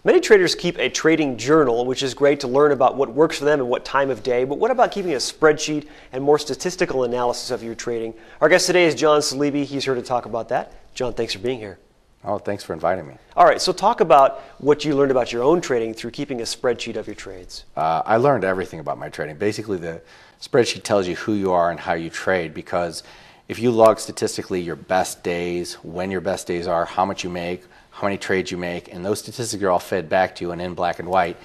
Many traders keep a trading journal, which is great to learn about what works for them and what time of day. But what about keeping a spreadsheet and more statistical analysis of your trading? Our guest today is John Saleeby. He's here to talk about that. John, thanks for being here. Oh, thanks for inviting me. All right, so talk about what you learned about your own trading through keeping a spreadsheet of your trades. I learned everything about my trading. Basically, the spreadsheet tells you who you are and how you trade, because if you log statistically your best days, when your best days are, how much you make, how many trades you make, and those statistics are all fed back to you and in black and white,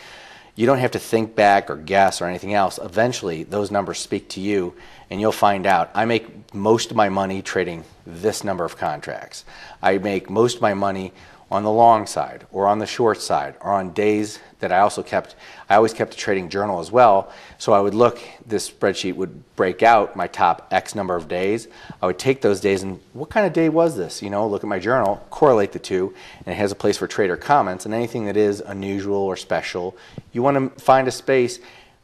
you don't have to think back or guess or anything else. Eventually, those numbers speak to you, and you'll find out. I make most of my money trading this number of contracts. I make most of my money on the long side or on the short side or on days that I always kept a trading journal as well. So I would look, this spreadsheet would break out my top X number of days. I would take those days and what kind of day was this? You know, look at my journal, correlate the two, and it has a place for trader comments, and anything that is unusual or special, you want to find a space,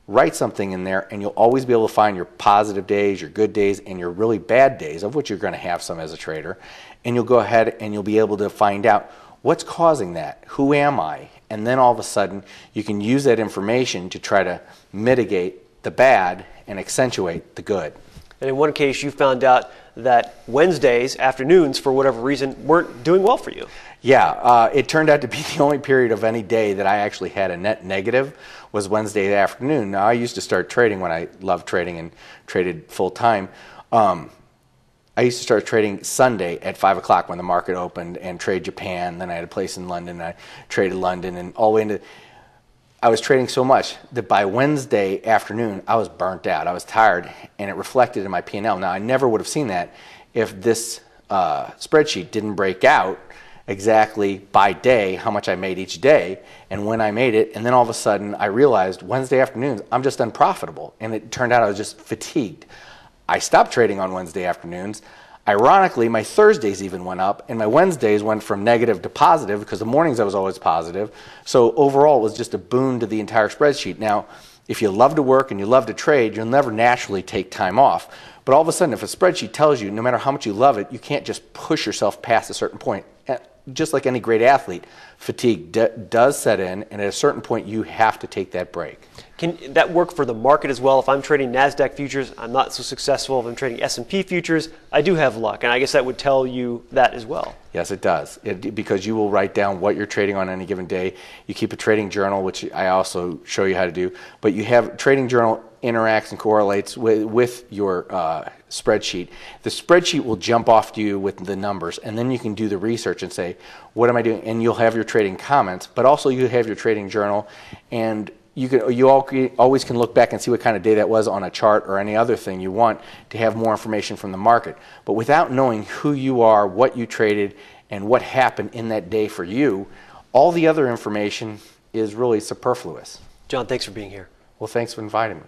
write something in there, and you'll always be able to find your positive days, your good days, and your really bad days, of which you're going to have some as a trader. And you'll go ahead and you'll be able to find out what's causing that, who am I? And then all of a sudden, you can use that information to try to mitigate the bad and accentuate the good. And in one case, you found out that Wednesdays, afternoons, for whatever reason, weren't doing well for you. Yeah, it turned out to be the only period of any day that I actually had a net negative was Wednesday afternoon. Now, I used to start trading when I loved trading and traded full time. I used to start trading Sunday at 5 o'clock when the market opened and trade Japan. Then I had a place in London. And I traded London and all the way into. I was trading so much that by Wednesday afternoon I was burnt out. I was tired, and it reflected in my P&L. Now, I never would have seen that if this spreadsheet didn't break out exactly by day how much I made each day and when I made it. And then all of a sudden I realized Wednesday afternoons I'm just unprofitable, and it turned out I was just fatigued. I stopped trading on Wednesday afternoons. Ironically, my Thursdays even went up, and my Wednesdays went from negative to positive because the mornings I was always positive. So overall, it was just a boon to the entire spreadsheet. Now, if you love to work and you love to trade, you'll never naturally take time off. But all of a sudden, if a spreadsheet tells you, no matter how much you love it, you can't just push yourself past a certain point. Just like any great athlete, fatigue does set in, and at a certain point, you have to take that break. Can that work for the market as well? If I'm trading NASDAQ futures, I'm not so successful. If I'm trading S&P futures, I do have luck. And I guess that would tell you that as well. Yes, it does. Because you will write down what you're trading on any given day. You keep a trading journal, which I also show you how to do. But you have trading journal interacts and correlates with your spreadsheet. The spreadsheet will jump off to you with the numbers, and then you can do the research and say, what am I doing? And you'll have your trading comments, but also you have your trading journal, and you always can look back and see what kind of day that was on a chart or any other thing you want to have more information from the market. But without knowing who you are, what you traded, and what happened in that day for you, all the other information is really superfluous. John, thanks for being here. Well, thanks for inviting me.